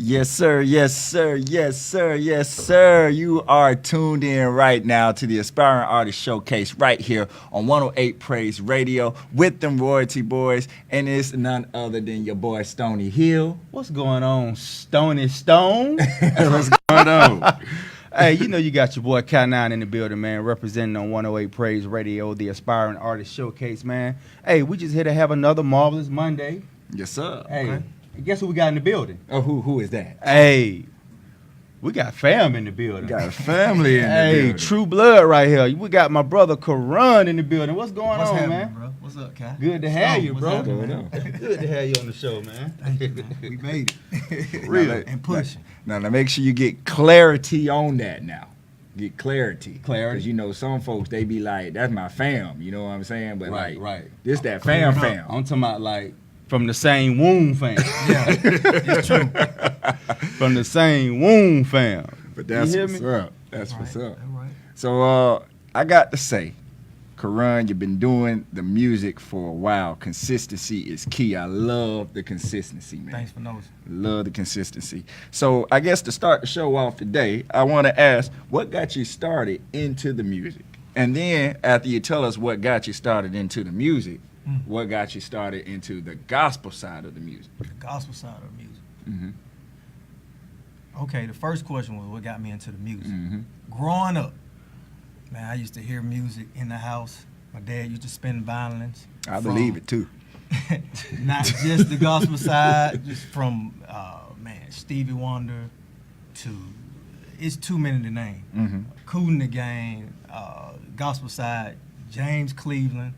Yes, sir. Yes, sir. Yes, sir. Yes, sir. You are tuned in right now to the Aspiring Artist Showcase right here on 108 Praise Radio with them Royalty Boys. And it's none other than your boy, Stony Hill. What's going on, Stony Stone? What's going on? Hey, you know you got your boy Karon in the building, man, representing on 108 Praise Radio, the Aspiring Artist Showcase, man. Hey, we just here to have another marvelous Monday. Yes, sir. Hey, Okay. guess who we got in the building? Oh, who is that? Hey, we got fam in the building. We got a family in the Hey, building. true blood right here. We got my brother Karon in the building. What's going What's on, happening, man? bro? What's up, Kai? Good to have you, What's bro. happening, man? Good to have you on the show, man. Thank you, man. We made it. Real. And pushing. Now, make sure you get clarity on that now. Get clarity. Clarity. Because, you know, some folks, they be like, that's my fam. You know what I'm saying? But, Right, like, right. this that Clear it fam up. fam. I'm talking about like from the same womb fam. Yeah, it's true. From the same womb fam. But that's You hear what's me? up. That's what's up. All right. So, I got to say, Karon, you've been doing the music for a while. Consistency is key. I love the consistency, man. Thanks for noticing. Love the consistency. So I guess to start the show off today, I want to ask, what got you started into the music? And then after you tell us what got you started into the music, what got you started into the gospel side of the music? The gospel side of music. Mm-hmm. Okay, the first question was what got me into the music. Mm-hmm. Growing up, man, I used to hear music in the house. My dad used to spin violins. I believe it too. Not just the gospel side, just from, Stevie Wonder to, it's too many to name. Mm-hmm. Kool and the Gang, gospel side, James Cleveland,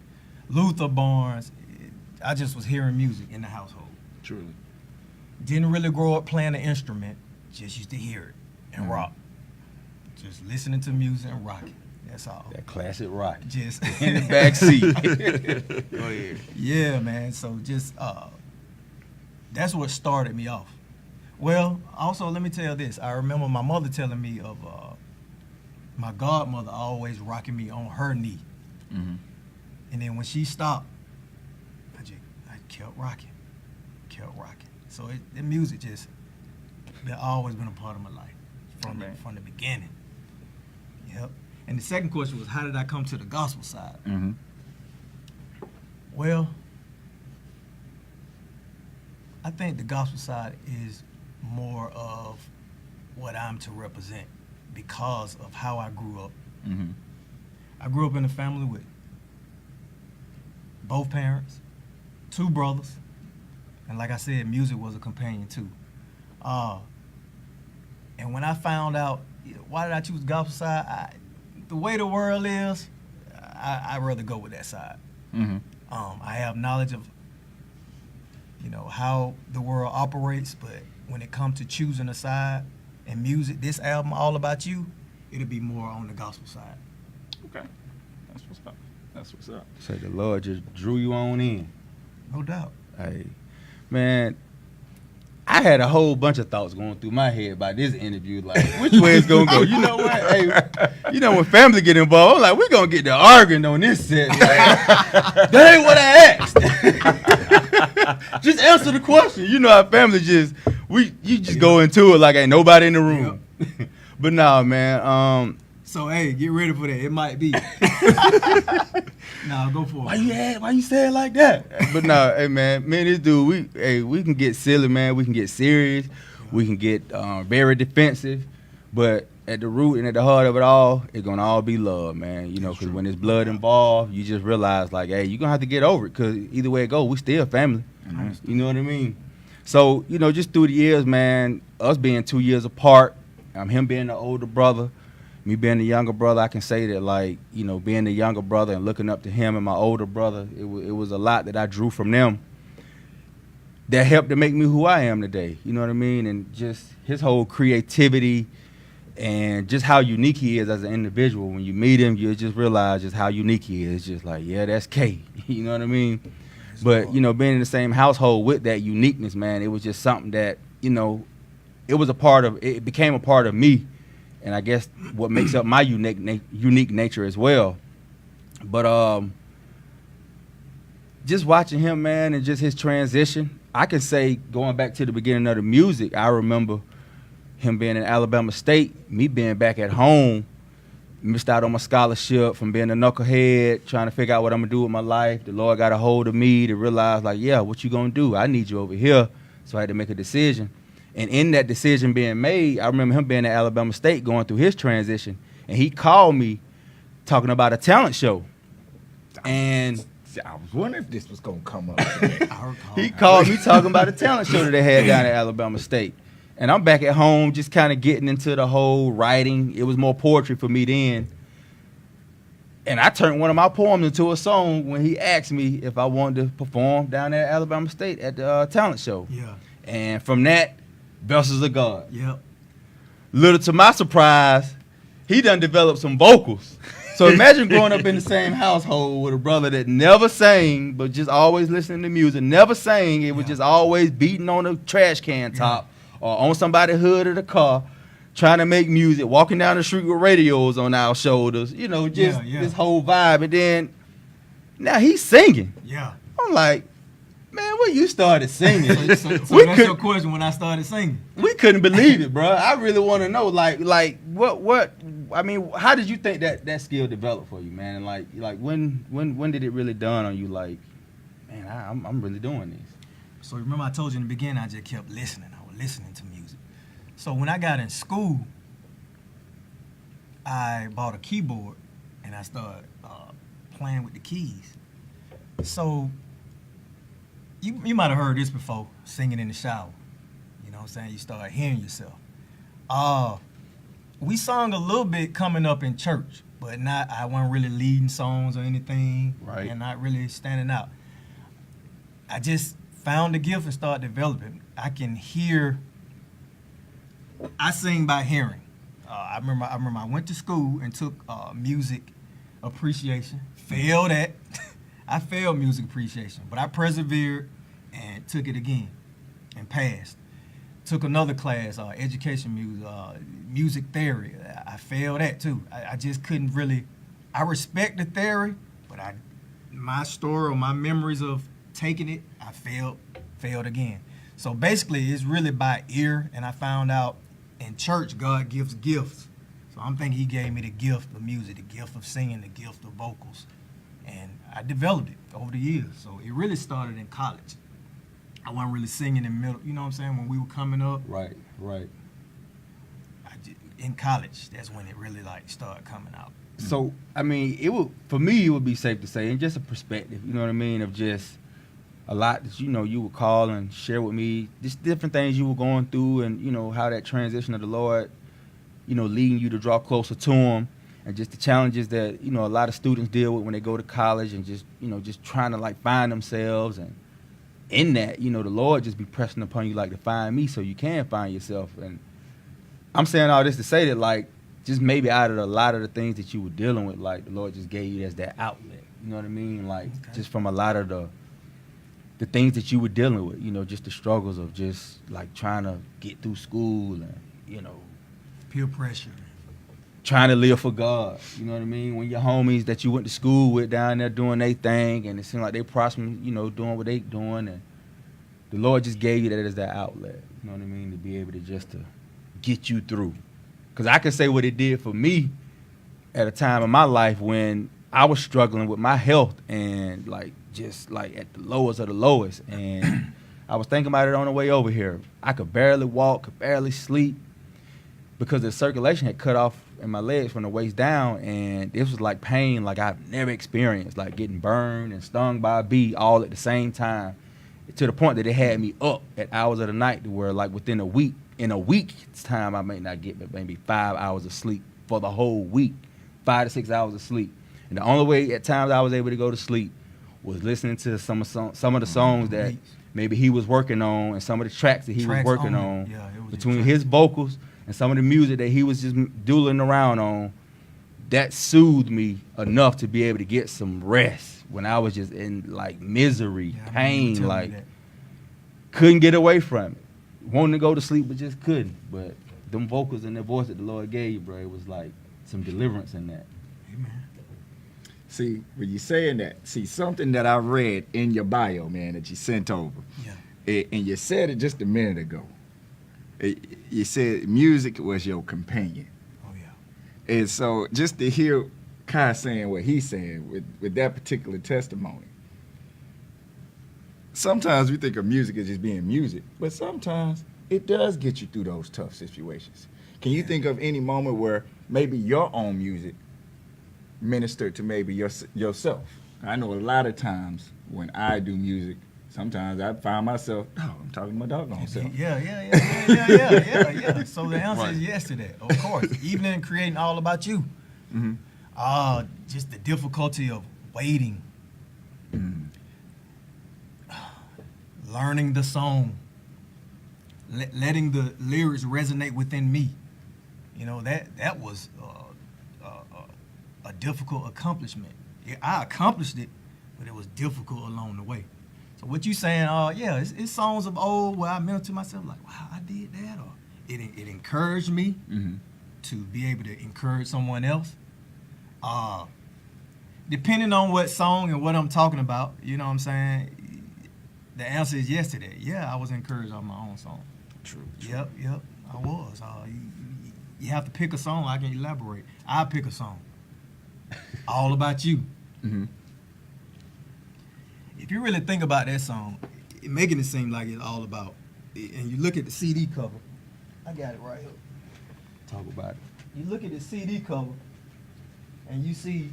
Luther Barnes. I just was hearing music in the household. Truly. Didn't really grow up playing an instrument, just used to hear it and Mhm. rock. Just listening to music and rocking. That's all. That classic rock. Just In the back seat. Go ahead. Yeah, man. So just that's what started me off. Well, also let me tell you this. I remember my mother telling me of my godmother always rocking me on her knee. Mm-hmm. And then when she stopped, I kept rocking. So the music just always been a part of my life from the beginning. Yep. And the second question was, how did I come to the gospel side? Mm-hmm. Well, I think the gospel side is more of what I'm to represent because of how I grew up. Mm-hmm. I grew up in a family with both parents, 2 brothers, and like I said, music was a companion too. And when I found out, why did I choose the gospel side? The way the world is, I'd rather go with that side. Mm-hmm. I have knowledge of, how the world operates, but when it comes to choosing a side and music, this album, All About You, it'll be more on the gospel side. Okay. That's what's up. That's what's up. Say the Lord just drew you on in. No doubt. Hey, man, I had a whole bunch of thoughts going through my head about this interview. Like, which way it's gonna go? You know what? Hey, when family get involved, I'm like, we're gonna get to arguing on this set. Like, that ain't what I asked. Just answer the question. You know how family you just go into it like ain't nobody in the room. But nah, man. So, hey, get ready for that. It might be. Nah, go for it. Why you say it like that? But nah, hey man, this dude, we can get silly, man. We can get serious. We can get very defensive. But at the root and at the heart of it all, it's gonna all be love, man. Because when there's blood involved, you just realize like, hey, you're gonna have to get over it. Because either way it goes, we still family. Mm-hmm. You know what I mean? So just through the years, man, us being 2 years apart, him being the older brother. Me being the younger brother, I can say that, like, being the younger brother and looking up to him and my older brother, it was a lot that I drew from them that helped to make me who I am today. You know what I mean? And just his whole creativity and just how unique he is as an individual. When you meet him, you just realize just how unique he is. It's just like, yeah, that's K. You know what I mean? But, being in the same household with that uniqueness, man, it was just something that, it became a part of me. And I guess what makes up my unique nature as well. But just watching him, man, and just his transition, I can say, going back to the beginning of the music, I remember him being in Alabama State, me being back at home, missed out on my scholarship from being a knucklehead, trying to figure out what I'm going to do with my life. The Lord got a hold of me to realize, like, yeah, what you going to do? I need you over here. So I had to make a decision. And in that decision being made, I remember him being at Alabama State going through his transition. And he called me talking about a talent show. And I was wondering if this was going to come up. he called me talking about a talent show that they had down at Alabama State. And I'm back at home just kind of getting into the whole writing. It was more poetry for me then. And I turned one of my poems into a song when he asked me if I wanted to perform down there at Alabama State at the talent show. Yeah. And from that, Vessels of God. Yep. Little to my surprise, he done developed some vocals. So imagine growing up in the same household with a brother that never sang, but just always listening to music, never sang. It was just always beating on a trash can top or on somebody's hood of the car, trying to make music, walking down the street with radios on our shoulders, you know, just this whole vibe. And then now he's singing. Yeah. I'm like, man, when you started singing? So that's your question when I started singing. We couldn't believe it, bro. I really want to know, like what? I mean, how did you think that skill developed for you, man? And like when did it really dawn on you? Like, man, I'm really doing this. So remember I told you in the beginning, I just kept listening. I was listening to music. So when I got in school, I bought a keyboard and I started playing with the keys. So you might have heard this before, singing in the shower. You know what I'm saying? You start hearing yourself. We sung a little bit coming up in church, but I wasn't really leading songs or anything, right? And not really standing out. I just found the gift and started developing. I can hear. I sing by hearing. I remember I went to school and took music appreciation. Failed at. I failed music appreciation, but I persevered and took it again and passed. Took another class, education music theory. I failed that too. I just couldn't really. I respect the theory, but my story or my memories of taking it, I failed again. So basically, it's really by ear, and I found out in church God gives gifts. So I'm thinking He gave me the gift of music, the gift of singing, the gift of vocals, and I developed it over the years. So it really started in college. I wasn't really singing in middle, you know what I'm saying, when we were coming up. Right. In college, that's when it really started coming out. So, I mean, for me, it would be safe to say, and just a perspective, you know what I mean, of just a lot that, you would call and share with me, just different things you were going through and, how that transition of the Lord, leading you to draw closer to Him, and just the challenges that, a lot of students deal with when they go to college and just, just trying to, find themselves. And in that, the Lord just be pressing upon you, to find me so you can find yourself. And I'm saying all this to say that, just maybe out of a lot of the things that you were dealing with, the Lord just gave you as that outlet. You know what I mean? Just from a lot of the things that you were dealing with, just the struggles of just, trying to get through school and, peer pressure. Trying to live for God. You know what I mean? When your homies that you went to school with down there doing their thing, and it seemed like they prospering, doing what they doing, and the Lord just gave you that as that outlet. You know what I mean? To be able to just to get you through. Because I can say what it did for me at a time in my life when I was struggling with my health and just at the lowest of the lowest. And I was thinking about it on the way over here. I could barely walk, could barely sleep because the circulation had cut off in my legs from the waist down, and this was pain I've never experienced, getting burned and stung by a bee all at the same time, to the point that it had me up at hours of the night to where within a week's time I may not get but maybe 5 hours of sleep for the whole week, 5 to 6 hours of sleep. And the only way at times I was able to go to sleep was listening to some of the songs that maybe he was working on, and some of the tracks that he was working on, between his vocals and some of the music that he was just doodling around on. That soothed me enough to be able to get some rest when I was just in misery, pain, couldn't get away from it. Wanting to go to sleep but just couldn't. But them vocals and that voice that the Lord gave you, bro, it was some deliverance in that. Amen. See, when you're saying that, something that I read in your bio, man, that you sent over. Yeah. And you said it just a minute ago. You said music was your companion. Oh yeah. And so just to hear Kai saying what he's saying with that particular testimony, sometimes we think of music as just being music, but sometimes it does get you through those tough situations. Can you think of any moment where maybe your own music ministered to maybe yourself? I know a lot of times when I do music, sometimes I find myself, I'm talking to my doggone self. Yeah. So the answer is yes to that, of course. Even in creating All About You, just the difficulty of waiting, learning the song, letting the lyrics resonate within me. You know, that was a difficult accomplishment. Yeah, I accomplished it, but it was difficult along the way. So what you saying? It's songs of old where I mentor to myself like, wow, I did that, or it encouraged me to be able to encourage someone else. Depending on what song and what I'm talking about, you know what I'm saying? The answer is yes to that. Yeah, I was encouraged on my own song. True. Yep, I was. You have to pick a song. I can elaborate. I pick a song. All About You. If you really think about that song, making it seem like it's all about, and you look at the CD cover, I got it right here. Talk about it. You look at the CD cover, and you see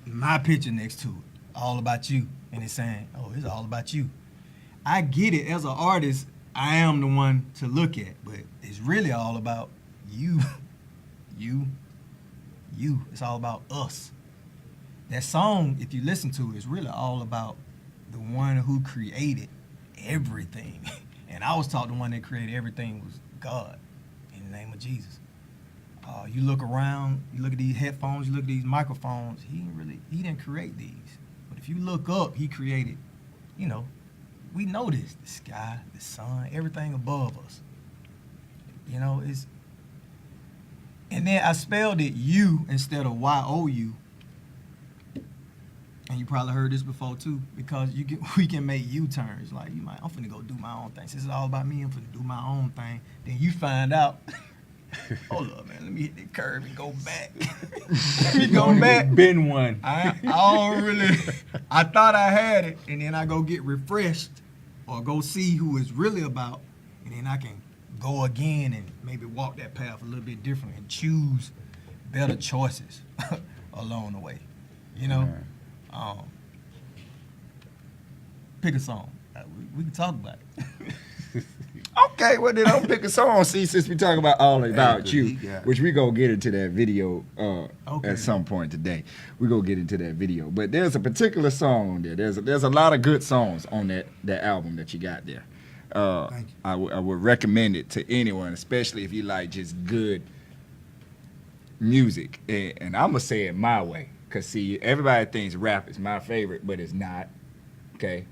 my picture next to it, All About You, and it's saying, oh, it's all about you. I get it. As an artist, I am the one to look at, but it's really all about you. You. It's all about us. That song, if you listen to it, is really all about the one who created everything. And I was taught the one that created everything was God, in the name of Jesus. You look around, you look at these headphones, you look at these microphones, he didn't create these. But if you look up, he created, we know this, the sky, the sun, everything above us. And then I spelled it U instead of Y-O-U. And you probably heard this before too, because we can make U-turns. Like, I'm finna go do my own thing. Since it's all about me, I'm finna do my own thing. Then you find out, hold up, man, let me hit the curve and go back. Let me go back. Been one. I don't really, I thought I had it, and then I go get refreshed or go see who it's really about, and then I can go again and maybe walk that path a little bit different and choose better choices along the way. Pick a song. We can talk about it. Okay, well then I'll pick a song. See, since we talk about All About You, which we gonna get into that video at some point today. We gonna get into that video, but there's a particular song on there. There's a lot of good songs on that album that you got there. Thank you. I would recommend it to anyone, especially if you like just good music. And I'm gonna say it my way, cause see, everybody thinks rap is my favorite, but it's not. Okay,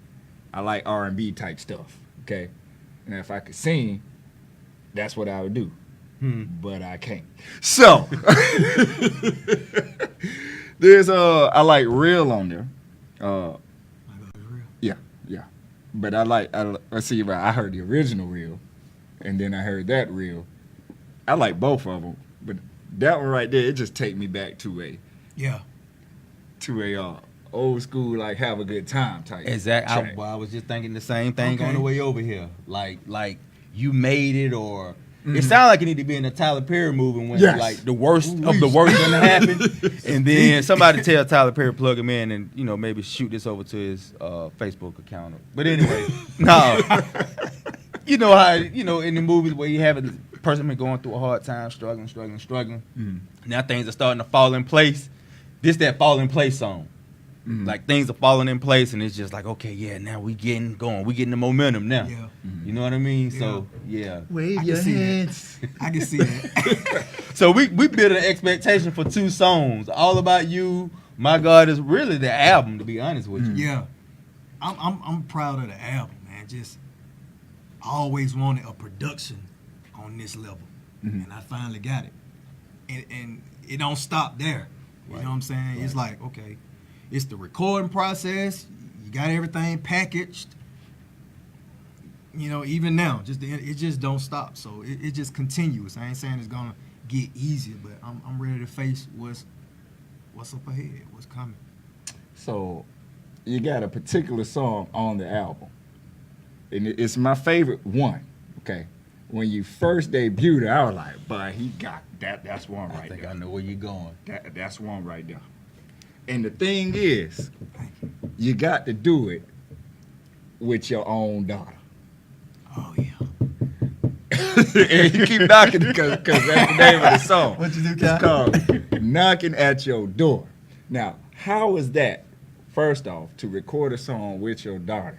I like R&B type stuff. Okay. And if I could sing, that's what I would do. But I can't. So there's I like Real on there. Yeah. But let's see, I heard the original Real, and then I heard that Real. I like both of them, but that one right there, it just take me back to a old school, like, have a good time type. Exactly. I was just thinking the same thing on the way over here. Like you made it, or it sounded like it need to be in a Tyler Perry movie when like the worst of the worst gonna happen, and then somebody tell Tyler Perry plug him in and maybe shoot this over to his Facebook account. But anyway, no, you know how in the movies where you have a person been going through a hard time, struggling. Now things are starting to fall in place. This that fall in place song. Like things are falling in place, and it's just like, okay, yeah, now we getting going. We getting the momentum now. Yeah. You know what I mean? Yeah. So, yeah. Wave your hands. I can see that. So we built an expectation for 2 songs. All About You, My God, is really the album, to be honest with you. Yeah. I'm proud of the album, man. Just always wanted a production on this level. And I finally got it. And it don't stop there. You know what I'm saying? Right. It's like, okay, it's the recording process. You got everything packaged. you know, even now, it just don't stop. So it just continues. I ain't saying it's gonna get easier, but I'm ready to face what's up ahead, what's coming. So you got a particular song on the album, and it's my favorite one. Okay, when you first debuted it, I was like, "But he got that. That's one right there. I know where you're going. That's one right there." And the thing is, you got to do it with your own daughter. Oh yeah. And you keep knocking because that's the name of the song. What you do, It's Cal? called "Knocking at Your Door." Now, how was that? First off, to record a song with your daughter.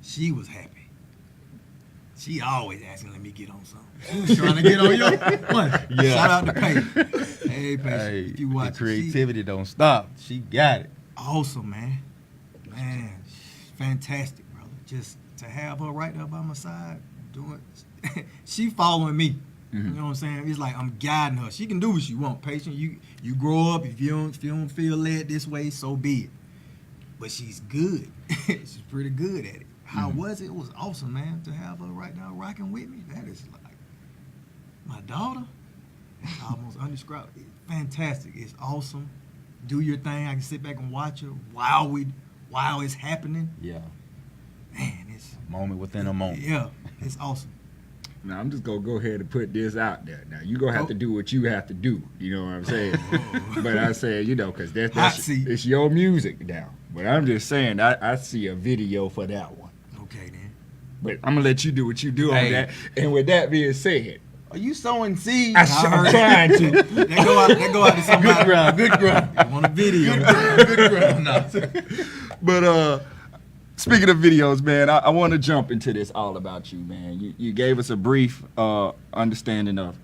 She was happy. She always asking, let me get on something. She was trying to get on your one. Yeah. Shout out to Pancake. Hey, Pancake, Hey, if you watch the creativity don't stop. She got it. Awesome, man. Man, fantastic, brother. Just to have her right there by my side, doing, she following me. You know what I'm saying? It's like I'm guiding her. She can do what she want. Patient, you grow up. If you don't feel led this way, so be it. But she's good. She's pretty good at it. How was it? It was awesome, man, to have her right now rocking with me. That is like my daughter. It's almost undescribable. Fantastic. It's awesome. Do your thing. I can sit back and watch her while it's happening. Yeah. Man, it's Moment within a moment. yeah, it's awesome. Now, I'm just going to go ahead and put this out there. Now, you're going to have to do what you have to do. You know what I'm saying? But I said, because Hot that's seat. it's your music now. But I'm just saying, I see a video for that one. Okay, then. But I'm going to let you do what you do on Hey. that. And with that being said, Are you sowing seeds? I'm trying to. They go out to somebody. Good ground. They want a video. Good ground. No. But speaking of videos, man, I want to jump into this All About You, man. You gave us a brief understanding of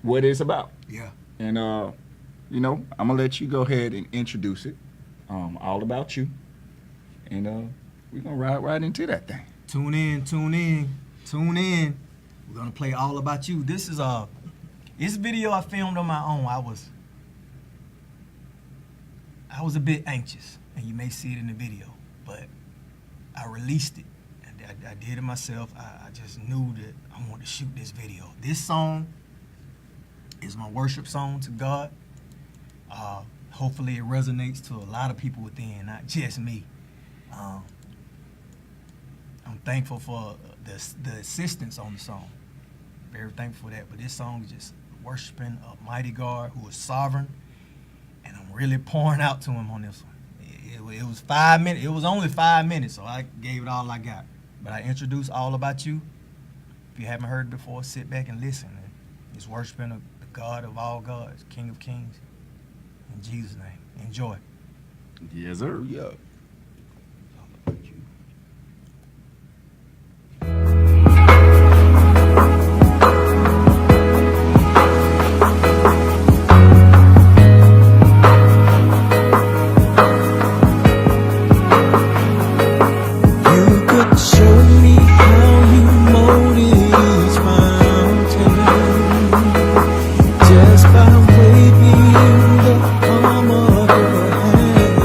what it's about. Yeah. And, I'm going to let you go ahead and introduce it, All About You. And we're going to ride right into that thing. Tune in. We're gonna play All About You. This is this video I filmed on my own. I was a bit anxious, and you may see it in the video, but I released it. And I did it myself. I just knew that I wanted to shoot this video. This song is my worship song to God. Hopefully it resonates to a lot of people within, not just me. I'm thankful for the assistance on the song. Very thankful for that. But this song is just worshiping a mighty God who is sovereign, and I'm really pouring out to him on this one. It was 5 minutes. It was only 5 minutes, so I gave it all I got. But I introduced All About You. If you haven't heard it before, sit back and listen. It's worshiping the God of all gods, King of kings. In Jesus' name, enjoy. Yes, sir. Yeah. Just by waving the palm of your hand.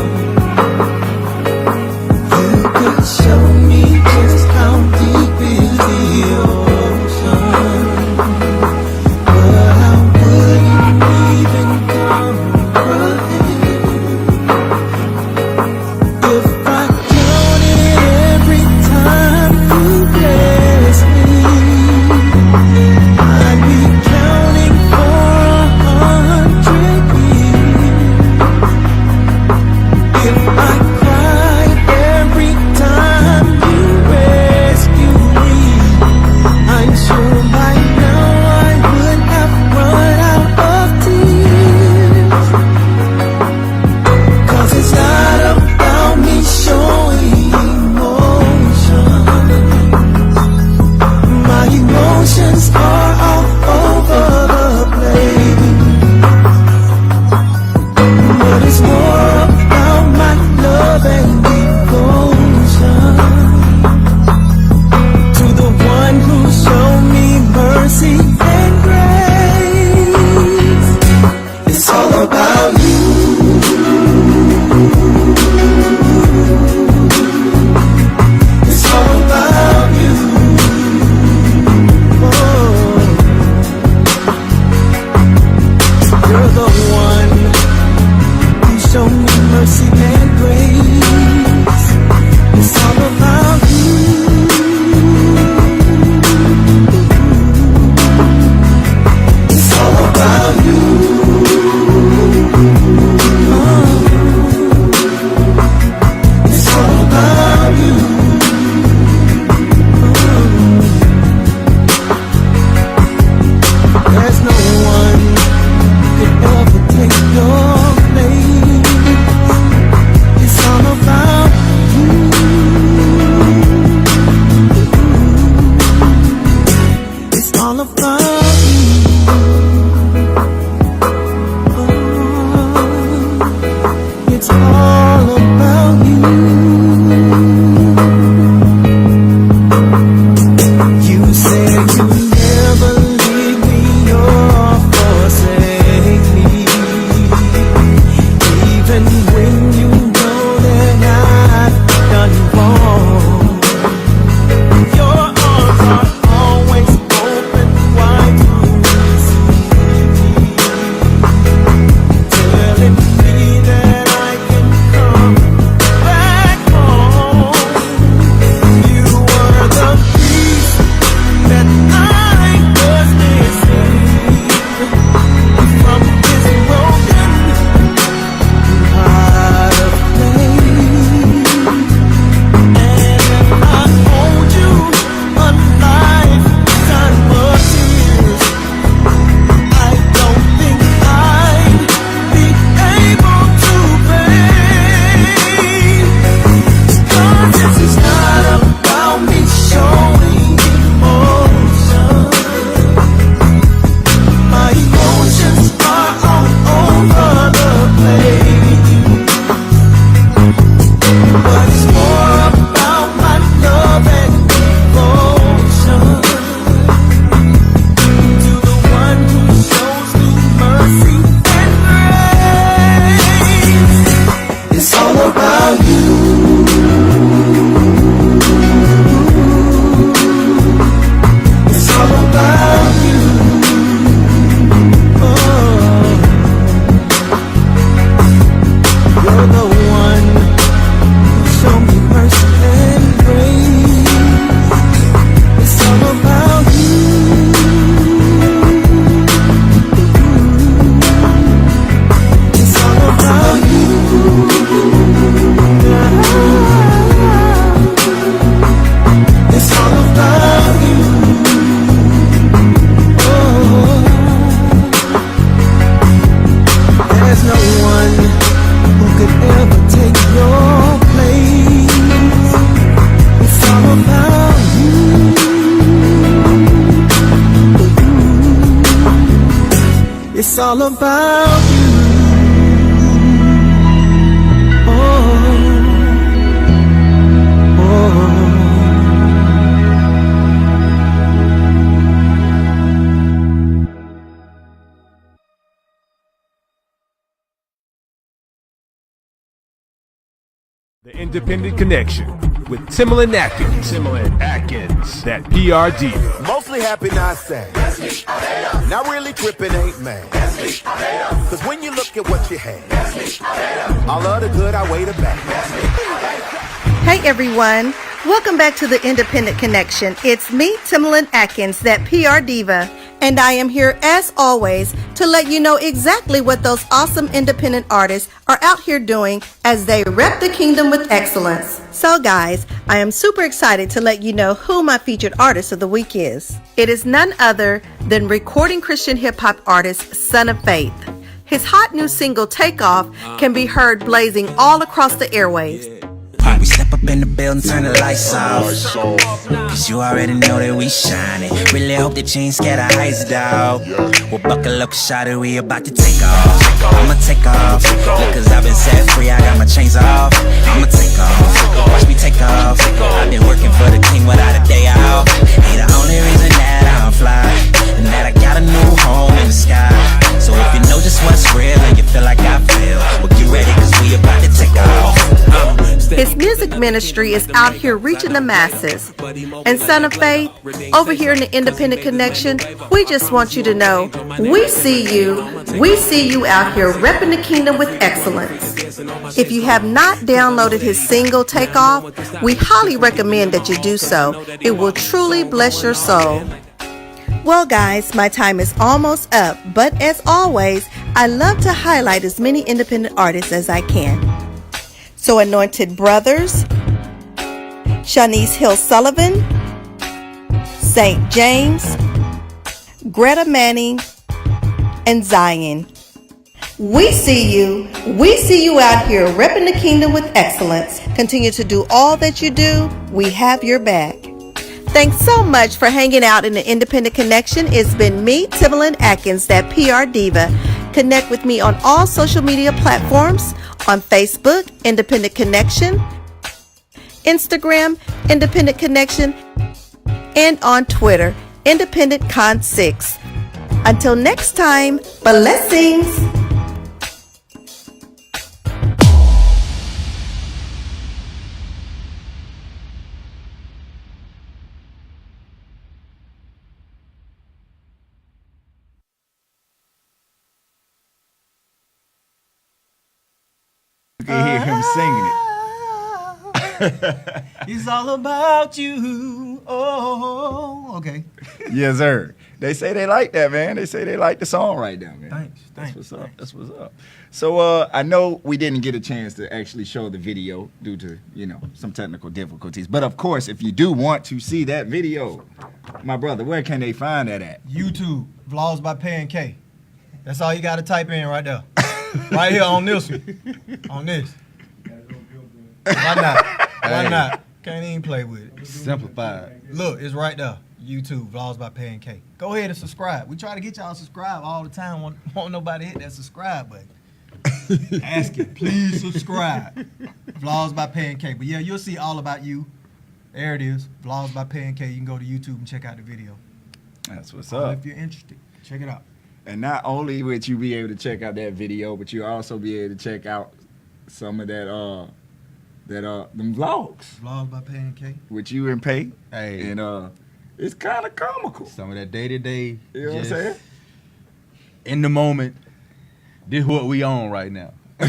all about you. The Independent Connection with Timbaland Atkins. That PRD. Mostly happy, not sad. Not really tripping, ain't mad. Cause when you look at what you had, all of the good outweigh the bad. Hey everyone, welcome back to the Independent Connection. It's me, Timbaland Atkins, that PR diva, and I am here as always to let you know exactly what those awesome independent artists are out here doing as they rep the kingdom with excellence. So guys, I am super excited to let you know who my featured artist of the week is. It is none other than recording Christian hip hop artist Son of Faith. His hot new single Takeoff can be heard blazing all across the airwaves. We step up in the building, turn the lights off. Cause you already know that we shining. Really hope that you ain't scared of heights, dawg. Well, buckle up, shawty, we about to take off. I'ma take off. Look, cause I've been set free, I got my chains off. I'ma take off. Watch me take off. I've been working for the king without a day off. Ain't the only reason that I'm fly, and that I got a new home in the sky. So if you know just what's real and you feel like I feel, well, get ready, cause we about to take off. His music ministry is out here reaching the masses. And Son of Faith, over here in the Independent Connection, we just want you to know, we see you out here repping the kingdom with excellence. If you have not downloaded his single Takeoff, we highly recommend that you do so. It will truly bless your soul. Well guys, my time is almost up, but as always, I love to highlight as many independent artists as I can. So Anointed Brothers, Shanice Hill Sullivan, St. James, Greta Manning, and Zion. We see you out here repping the kingdom with excellence. Continue to do all that you do. We have your back. Thanks so much for hanging out in the Independent Connection. It's been me, Timbaland Atkins, that PR diva. Connect with me on all social media platforms. On Facebook, Independent Connection, Instagram, Independent Connection, and on Twitter, Independent Con6. Until next time, blessings. You can hear him singing it. It's all about you. Oh, okay. Yes, sir. They say they like that, man. They say they like the song right now, man. Thanks. That's what's up. That's what's up. So I know we didn't get a chance to actually show the video due to, some technical difficulties. But of course, if you do want to see that video, my brother, where can they find that at? YouTube, Vlogs by Pancake. That's all you got to type in right there. Right here on this one. On this. Why not? Why not? Can't even play with it. Simplified. Look, it's right there. YouTube, Vlogs by Pancake. Go ahead and subscribe. We try to get y'all subscribed all the time. Won't nobody hit that subscribe button. Ask it. Please subscribe. Vlogs by Pancake. But yeah, you'll see all about you. There it is. Vlogs by Pancake. You can go to YouTube and check out the video. That's what's up. If you're interested, check it out. And not only would you be able to check out that video, but you'll also be able to check out some of them vlogs. Vlogs by Pancake. With you and Pay. Hey. And it's kind of comical. Some of that day-to-day. You know what I'm saying? In the moment, this is what we on right now. You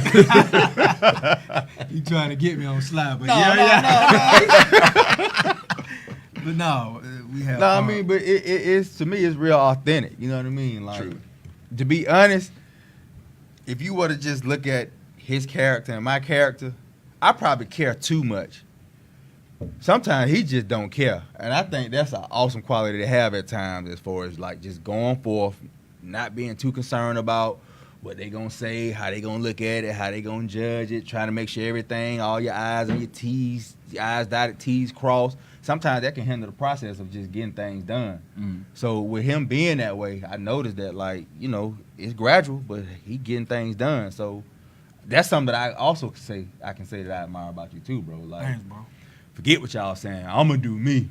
trying to get me on slide, but No. But no, we have. No, I mean, but it's to me, it's real authentic. You know what I mean? Like, True. To be honest, if you were to just look at his character and my character, I probably care too much. Sometimes he just don't care, and I think that's an awesome quality to have at times, as far as like just going forth, not being too concerned about what they gonna say, how they gonna look at it, how they gonna judge it, trying to make sure everything, all your I's and your T's, your I's dotted, T's crossed. Sometimes that can hinder the process of just getting things done. So with him being that way, I noticed that, like, you know, it's gradual, but he getting things done. So that's something that I also I can say that I admire about you too, bro. Like, Thanks, bro. forget what y'all saying. I'm gonna do me.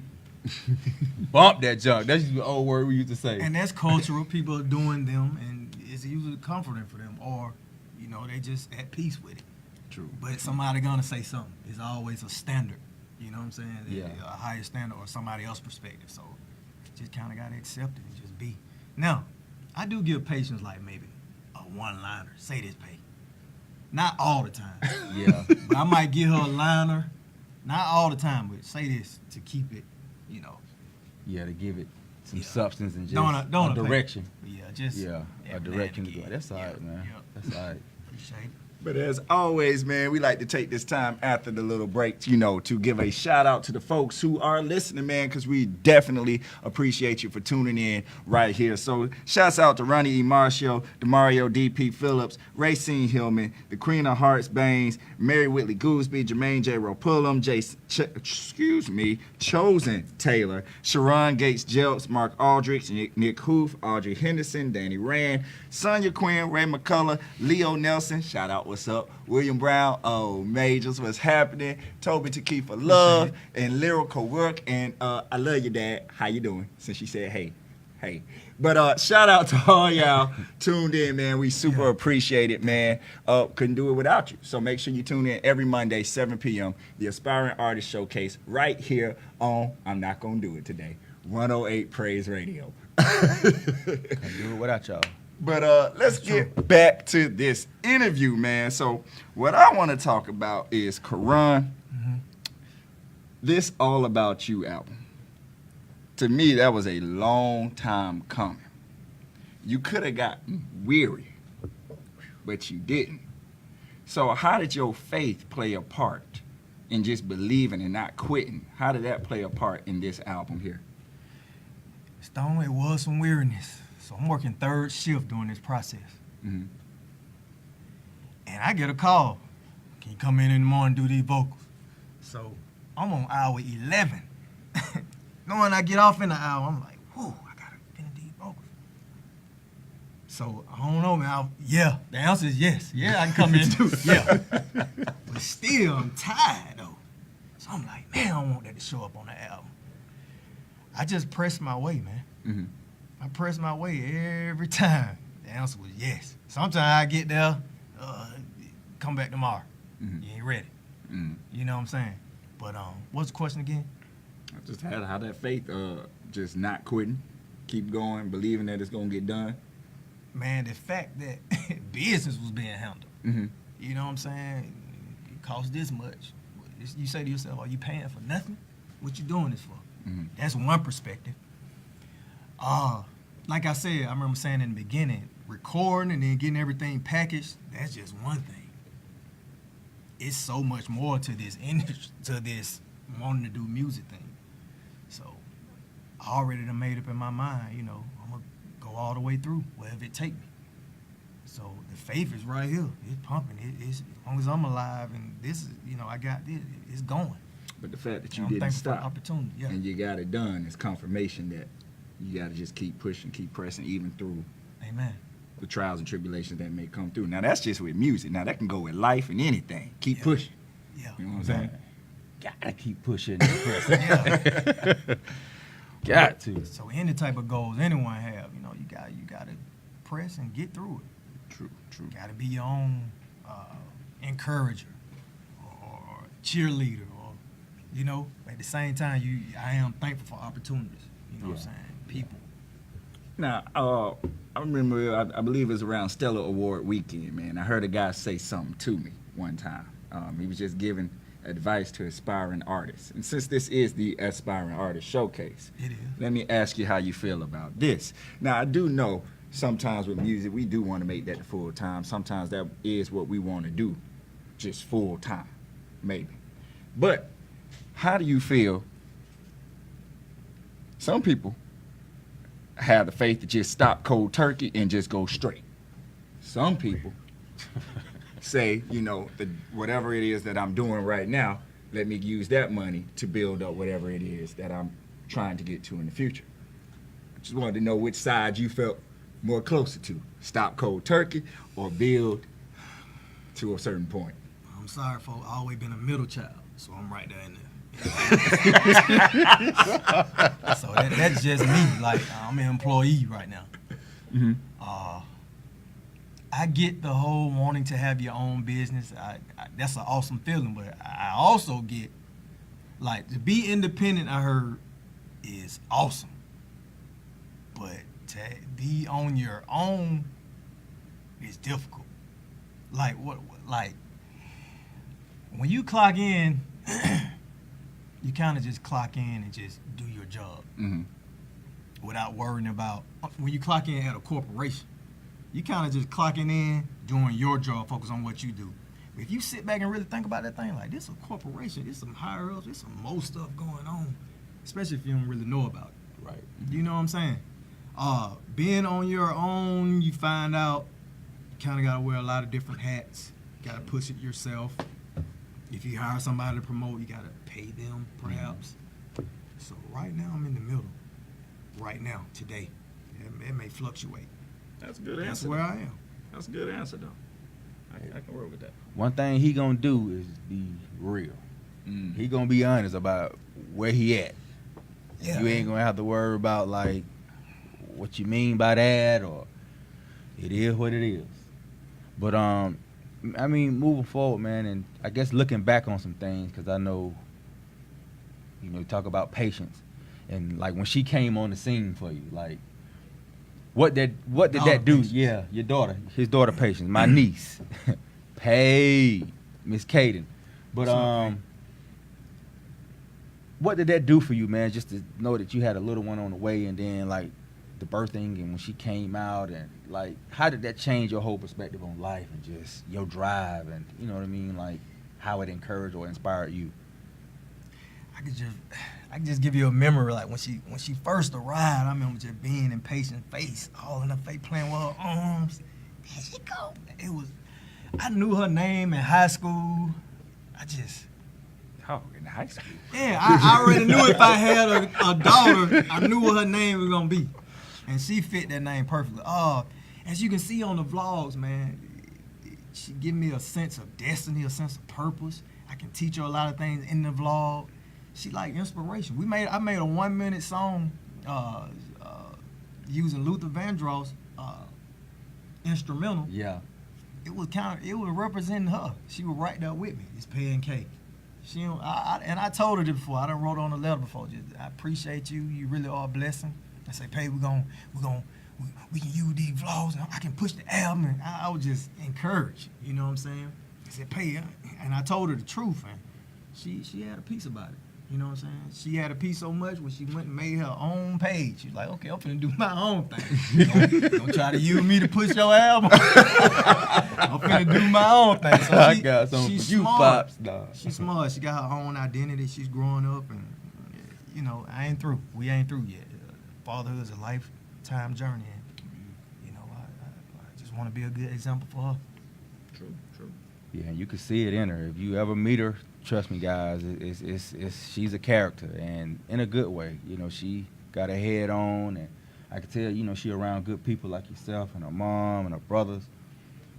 Bump that junk. That's the old word we used to say. And that's cultural. People are doing them, and it's usually comforting for them, or, you know, they just at peace with it. True. But somebody gonna say something. It's always a standard. You know what I'm saying? Yeah. A higher standard or somebody else's perspective. So just kind of gotta accept it and just be. Now, I do give patients like maybe a one-liner. Say this, Pay. Not all the time. Yeah. But I might give her a liner. Not all the time, but say this to keep it, you know. Yeah, to give it some Yeah. substance and just Don't a direction. Yeah, just Yeah, a every direction now to and go. That's all again. right, man. Yeah. That's all right. Appreciate it. But as always, man, we like to take this time after the little break, you know, to give a shout out to the folks who are listening, man, because we definitely appreciate you for tuning in right here. So shouts out to Ronnie E. Marshall, Demario D.P. Phillips, Racine Hillman, the Queen of Hearts Baines, Mary Whitley Gooseby, Jermaine J. Ropullum, Chosen Taylor, Sharon Gates Jelps, Mark Aldrich, Nick Hoof, Audrey Henderson, Danny Rand, Sonia Quinn, Ray McCullough, Leo Nelson, shout out, what's up, William Brown, oh, Majors, what's happening, Toby Takifa Love, and Lyrical Work, and I love you, Dad, how you doing, since she said hey. But shout out to all y'all tuned in, man. We super appreciate it, man. Couldn't do it without you. So make sure you tune in every Monday, 7 p.m., the Aspiring Artist Showcase right here on, I'm not going to do it today, 108 Praise Radio. Can't do it without y'all. But let's get back to this interview, man. So what I want to talk about is Karon, this All About You album. To me, that was a long time coming. You could have gotten weary, but you didn't. So how did your faith play a part in just believing and not quitting? How did that play a part in this album here? Stone, it was some weariness. So I'm working third shift during this process. Mm-hmm. And I get a call. Can you come in the morning and do these vocals? So I'm on hour 11. Knowing I get off in an hour, I'm like, whoa, I gotta finish these vocals. So I don't know, man. Yeah, the answer is yes. Yeah, I can come in too. Yeah. But still, I'm tired though. So I'm like, man, I don't want that to show up on the album. I just pressed my way, man. Mm-hmm. I press my way every time. The answer was yes. Sometimes I get there, come back tomorrow. Mm-hmm. You ain't ready. Mm-hmm. You know what I'm saying? But what's the question again? I just had how that faith, just not quitting, keep going, believing that it's gonna get done. Man, the fact that business was being handled. Mm-hmm. You know what I'm saying? It costs this much. You say to yourself, are you paying for nothing? What you doing this for? Mm-hmm. That's one perspective. Like I said, I remember saying in the beginning, recording and then getting everything packaged, that's just one thing. It's so much more to this industry, to this wanting to do music thing. So I already done made up in my mind, you know, I'm going to go all the way through, wherever it take me. So the faith is right here. It's pumping. It's, as long as I'm alive and this is, you know, I got this, it's going. But the fact that you I'm didn't thankful for the stop opportunity, yeah. and you got it done is confirmation that you got to just keep pushing, keep pressing, even through Amen. the trials and tribulations that may come through. Now, that's just with music. Now, that can go with life and anything. Keep pushing. Yeah. You know what I'm saying? Gotta keep pushing and pressing. Got to. So any type of goals anyone have, you know, you got to press and get through it. True. Got to be your own encourager or cheerleader, or, you know, at the same time, I am thankful for opportunities. You know what I'm saying? People. Now, I remember, I believe it was around Stellar Award weekend, man. I heard a guy say something to me one time. He was just giving advice to aspiring artists. And since this is the Aspiring Artist Showcase, It is. let me ask you how you feel about this. Now, I do know sometimes with music, we do want to make that full time. Sometimes that is what we want to do, just full time, maybe. But how do you feel? Some people have the faith to just stop cold turkey and just go straight. Some people say, you know, whatever it is that I'm doing right now, let me use that money to build up whatever it is that I'm trying to get to in the future. I just wanted to know which side you felt more closer to. Stop cold turkey or build to a certain point. I'm sorry, folks. I've always been a middle child, so I'm right there in there. So that's just me. Like, I'm an employee right now. Mm-hmm. I get the whole wanting to have your own business. That's an awesome feeling, but I also get, like, to be independent, I heard, is awesome. But to be on your own is difficult. Like, like, when you clock in, you kind of just clock in and just do your job without worrying about, when you clock in at a corporation, you kind of just clocking in, doing your job, focus on what you do. But if you sit back and really think about that thing, like, this is a corporation, there's some higher ups, there's some more stuff going on, especially if you don't really know about it. Right. You know what I'm saying? Being on your own, you find out you kind of got to wear a lot of different hats. You got to push it yourself. If you hire somebody to promote, you got to pay them, perhaps. So right now, I'm in the middle. Right now, today. It may fluctuate. That's a good answer. That's where I am. That's a good answer, though. I can work with that. One thing he gonna do is be real. He gonna be honest about where he at. Yeah, You ain't gonna have to worry about, like, what you mean by that, or it is what it is. But I mean, moving forward, man, and I guess looking back on some things, because I know, you know, you talk about patience, and like when she came on the scene for you, like, what did that do? Patience. Yeah, your daughter, his daughter, Patience, my niece, Miss Kaden. But what did that do for you, man? Just to know that you had a little one on the way, and then like the birthing, and when she came out, and like, how did that change your whole perspective on life and just your drive, and you know what I mean, like how it encouraged or inspired you? I could just give you a memory, like when she first arrived. I remember just being in Patient's face, all in her face, playing with her arms. There she go. I knew her name in high school. Oh, in high school. Yeah, I already knew if I had a daughter, I knew what her name was gonna be, and she fit that name perfectly. As you can see on the vlogs, man, she give me a sense of destiny, a sense of purpose. I can teach her a lot of things in the vlog. She like inspiration. I made a 1 minute song using Luther Vandross instrumental. Yeah. It was representing her. She was right there with me. It's Pancake. And I told her this before. I done wrote on a letter before. I appreciate you. You really are a blessing. I say, Pay, we can use these vlogs, and I can push the album. And I was just encouraged. You know what I'm saying? I said, Pay, and I told her the truth, and she had a piece about it. You know what I'm saying? She had a piece so much when she went and made her own page. She's like, okay, I'm finna do my own thing. Don't try to use me to push your album. I'm finna do my own thing. So I got something for you, Pops. Nah. She's smart. She got her own identity. She's growing up, and you know, I ain't through. We ain't through yet. Fatherhood is a lifetime journey, and you know, I just want to be a good example for her. True. Yeah, you can see it in her. If you ever meet her, trust me, guys, she's a character, and in a good way. You know, she got her head on, and I can tell, you know, she around good people like yourself and her mom and her brothers,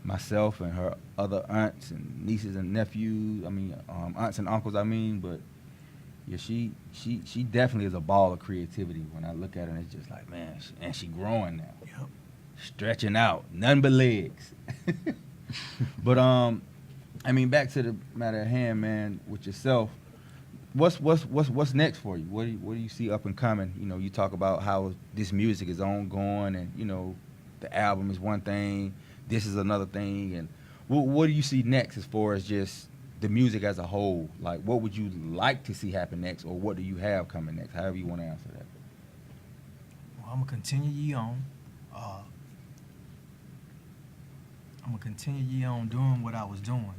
myself and her other aunts and nieces and nephews. I mean, aunts and uncles. But yeah, she definitely is a ball of creativity. When I look at her, and it's just like, man, and she growing now, Yep. stretching out, nothing but legs. But I mean, back to the matter at hand, man. With yourself, what's next for you? What do you see up and coming? You know, you talk about how this music is ongoing, and you know, the album is one thing, this is another thing, and what do you see next as far as just the music as a whole? Like, what would you like to see happen next, or what do you have coming next? However you want to answer that. Well, I'm gonna continue ye on. I'm gonna continue ye on doing what I was doing.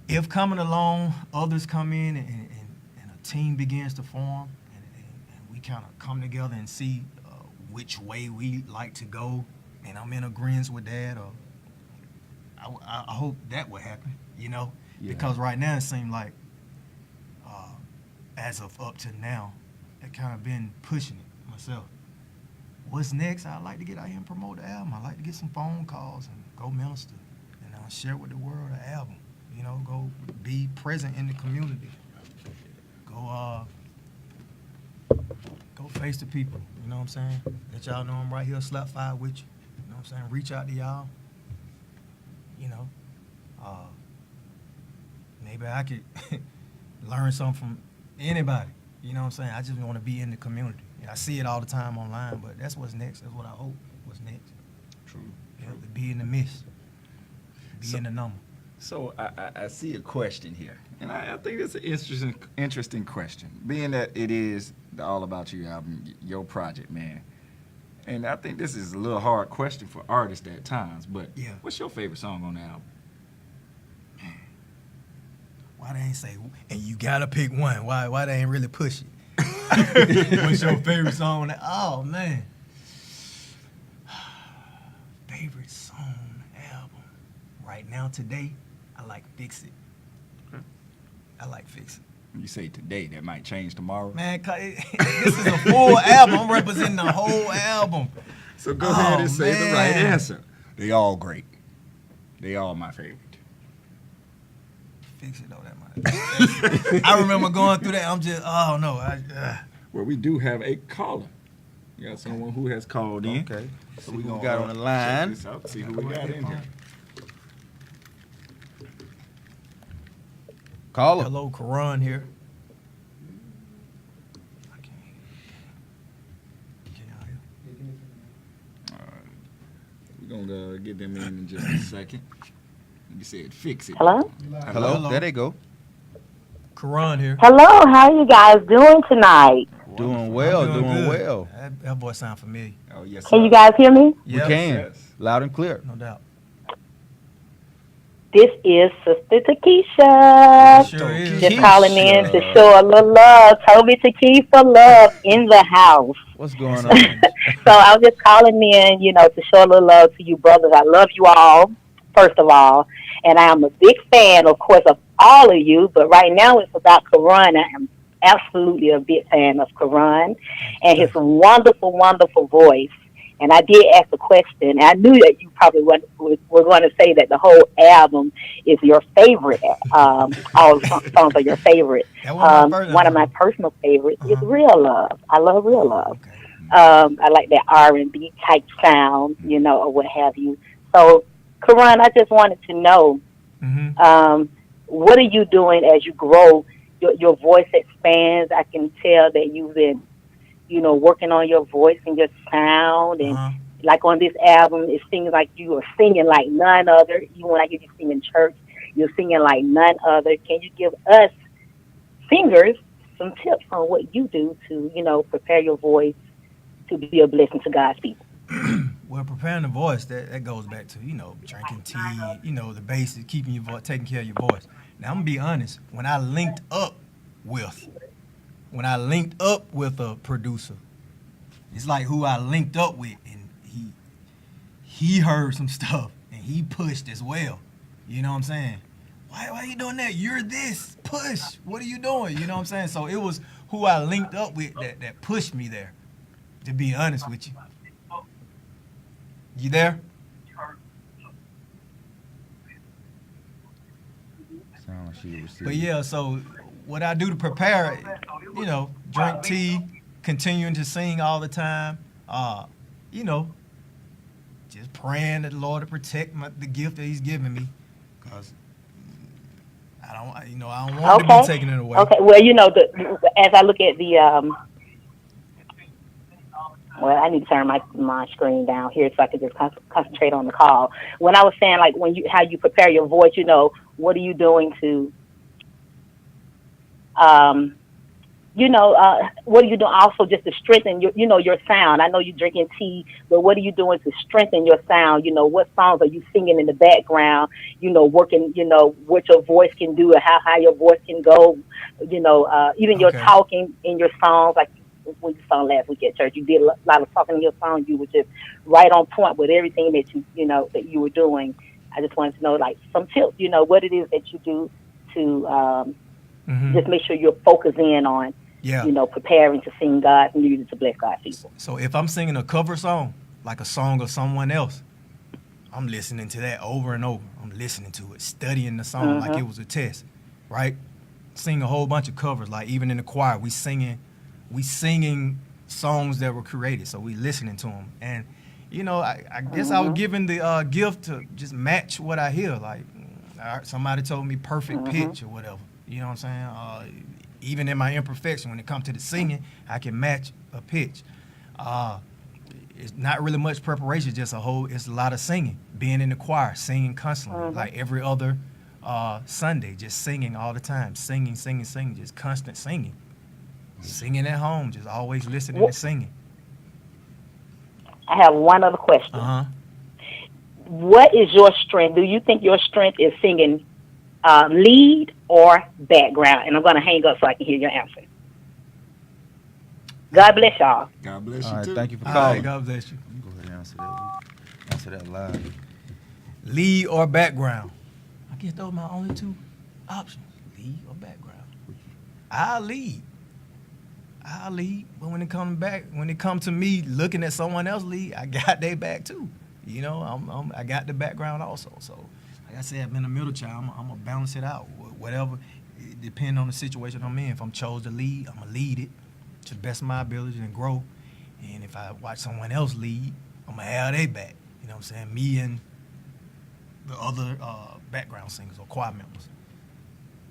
If coming along, others come in and a team begins to form, and we kind of come together and see which way we like to go, and I'm in agreement with that, or I hope that would happen, Yeah. because right now it seems like, as of up to now, I kind of been pushing it myself. What's next? I'd like to get out here and promote the album. I'd like to get some phone calls and go minister and share with the world the album. Go be present in the community. Go face the people. You know what I'm saying? Let y'all know I'm right here, slap fire with you. You know what I'm saying? Reach out to y'all. Maybe I could learn something from anybody. You know what I'm saying? I just want to be in the community. I see it all the time online, but that's what's next. That's what I hope. What's next? True. To be in the midst. Be in the number. So I see a question here, and I think it's an interesting question, being that it is the All About You album, your project, man. And I think this is a little hard question for artists at times, but yeah. What's your favorite song on the album? Man, why they ain't say, and you gotta pick one? Why they ain't really push it? What's your favorite song on the Oh, man. Favorite song on the album. Right now, today, I like Fix It. I like Fix It. You say today, that might change tomorrow. Man, this is a full album. I'm representing the whole album. So go ahead and say the right answer. They all great. They all my favorite. Fix It, though, that might. I remember going through that. I'm just, oh, no. Well, we do have a caller. We got someone who has called in. Okay. So we gonna got on the line. check this out, see who we got in here. Caller. Hello, Karon here. We're going to get them in just a second. You said Fix It. Hello? Hello. There they go. Karon here. Hello, how you guys doing tonight? Doing well, I'm doing good. well. That voice sound familiar. Oh, yes, Can sir. you guys hear me? Yep. We can. Yes. Loud and clear. No doubt. This is Sister Takesha. Sure is. Just calling in to show a little love. Toby Takesha love in the house. What's going on? So I was just calling in, to show a little love to you brothers. I love you all, first of all. And I am a big fan, of course, of all of you. But right now it's about Karon. I am absolutely a big fan of Karon and his wonderful, wonderful voice. And I did ask a question. I knew that you probably were going to say that the whole album is your favorite. All the songs are your favorite. One of my personal favorites is Real Love. I love Real Love. Okay. I like that R&B type sound, or what have you. So, Karon, I just wanted to know, what are you doing as you grow? Your voice expands. I can tell that you've been working on your voice and your sound. And like on this album, it seems like you are singing like none other. Even when I hear you sing in church, you're singing like none other. Can you give us singers some tips on what you do to, prepare your voice to be a blessing to God's people? Well, preparing the voice, that goes back to, drinking tea, the basics, keeping your voice, taking care of your voice. Now, I'm going to be honest. When I linked up with a producer, it's like who I linked up with, and he heard some stuff, and he pushed as well. You know what I'm saying? Why are you doing that? You're this. Push. What are you doing? You know what I'm saying? So it was who I linked up with that pushed me there, to be honest with you. You there? Sound like she received. But yeah, so what I do to prepare, drink tea, continuing to sing all the time, just praying that the Lord to protect the gift that He's given me, because I don't want to be taking it away. Okay. Well, as I look at the well, I need to turn my screen down here so I can just concentrate on the call. When I was saying, like, how you prepare your voice, what are you doing to, what are you doing also just to strengthen your sound? I know you're drinking tea, but what are you doing to strengthen your sound? What songs are you singing in the background? Working, what your voice can do and how high your voice can go. Even your talking in your songs, like when you sung last week at church. You did a lot of talking in your song. You were just right on point with everything that that you were doing. I just wanted to know, like, some tips, what it is that you do to just make sure you're focusing on, preparing to sing God's music to bless God's people. So if I'm singing a cover song, like a song of someone else, I'm listening to that over and over. I'm listening to it, studying the song like it was a test, right? Sing a whole bunch of covers, like even in the choir, we singing songs that were created, so we listening to them. And I guess I was given the gift to just match what I hear. Like somebody told me perfect pitch or whatever. You know what I'm saying? Even in my imperfection, when it comes to the singing, I can match a pitch. It's not really much preparation, it's a lot of singing. Being in the choir, singing constantly, like every other Sunday, just singing all the time. Singing, just constant singing. Singing at home, just always listening and singing. I have one other question. What is your strength? Do you think your strength is singing lead or background? And I'm going to hang up so I can hear your answer. God bless y'all. God bless you, all right, too. thank you for All calling. right, God bless you. Go ahead and answer that live. Lead or background? I guess those are my only two options. Lead or background? I'll lead. But when it comes to me looking at someone else lead, I got their back too. I got the background also. So, like I said, I've been a middle child. I'm gonna balance it out. Whatever, depending on the situation I'm in. If I'm chose to lead, I'm gonna lead it to the best of my ability and grow. And if I watch someone else lead, I'm gonna have their back. You know what I'm saying? Me and the other background singers or choir members.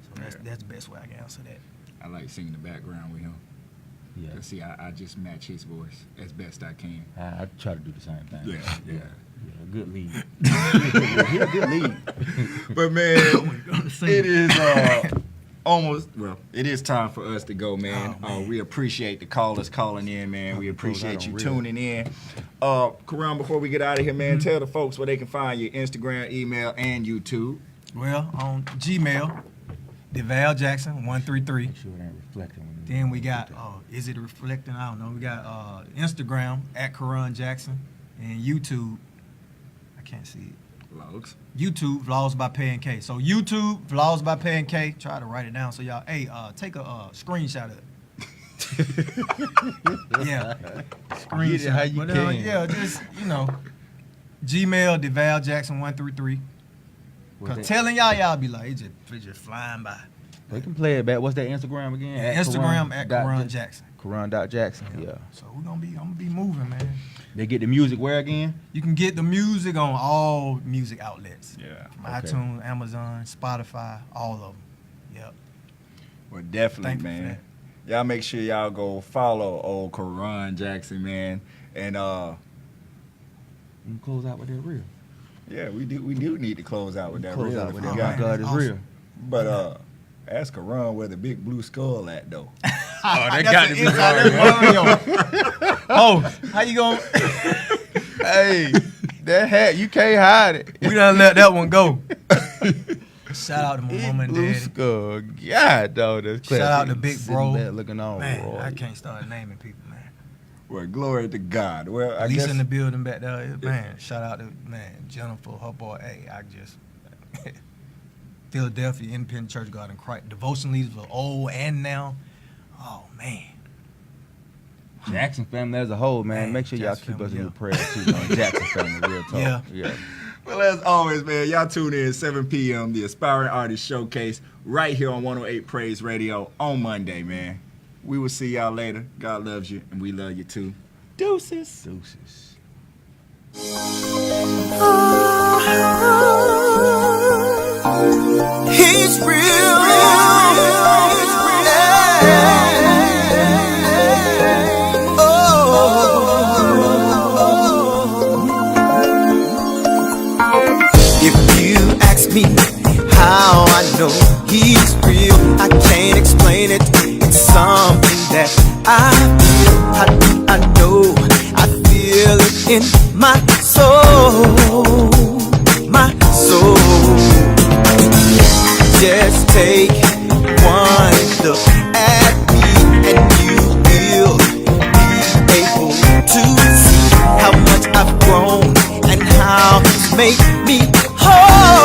So that's the best way I can answer that. I like singing the background with him. Yeah. Cause see, I just match his voice as best I can. I try to do the same thing. Yeah. Good lead. He a good lead. But man, it is it is time for us to go, man. We appreciate the callers calling in, man. We appreciate you tuning in. Karon, before we get out of here, man, tell the folks where they can find you: Instagram, email, and YouTube. Well, on Gmail, DeVal Jackson 133. Make sure it ain't reflecting. Then we got, is it reflecting? I don't know. We got Instagram at Karon Jackson and YouTube. I can't see it. Vlogs. YouTube Vlogs by Pancake. So YouTube Vlogs by Pancake. Try to write it down so y'all. Hey, take a screenshot of it. Yeah, screenshot. How you can. Yeah, just Gmail DeVal Jackson 133. Cause telling y'all be like, it just flying by. We can play it back. What's that Instagram again? Instagram at Karon Jackson. Karon.Jackson. Yeah. So I'm gonna be moving, man. They get the music where again? You can get the music on all music outlets. Yeah. iTunes, Amazon, Spotify, all of them. Yep. Well, definitely, Thank you for man. Y'all make sure y'all go follow old Karon Jackson, man. And We can close out with that real. yeah, we do need to close out with that Close real. out if with we that. got it. God is Awesome. real. But ask Karon where the big blue skull at though. That got to be Oh, how you going? Hey, that hat, you can't hide it. We done let that one go. Shout out to my mama and Blue daddy. skull. God, dog, that's classic. Shout out to Big Sitting Bro. back looking on. Man, Roy. I can't start naming people, man. Well, glory to God. Well, I Lisa guess in the building back there, man. Shout out to Jennifer, her boy. Hey, I just Philadelphia Independent Church Garden Christ devotion leaders for old and now. Oh man, Jackson family as a whole, man. Make sure y'all Jackson keep us in family, your prayers too, man. Jackson family, real talk. Yeah. Well, as always, man, y'all tune in 7 p.m. the Aspiring Artist Showcase right here on 108 Praise Radio on Monday, man. We will see y'all later. God loves you, and we love you too. Deuces. Deuces. He's real. If you ask me how I know he's real, I can't explain it. It's something that I feel. I know I feel it in my soul. My soul. Just take one look at me and you will Oh,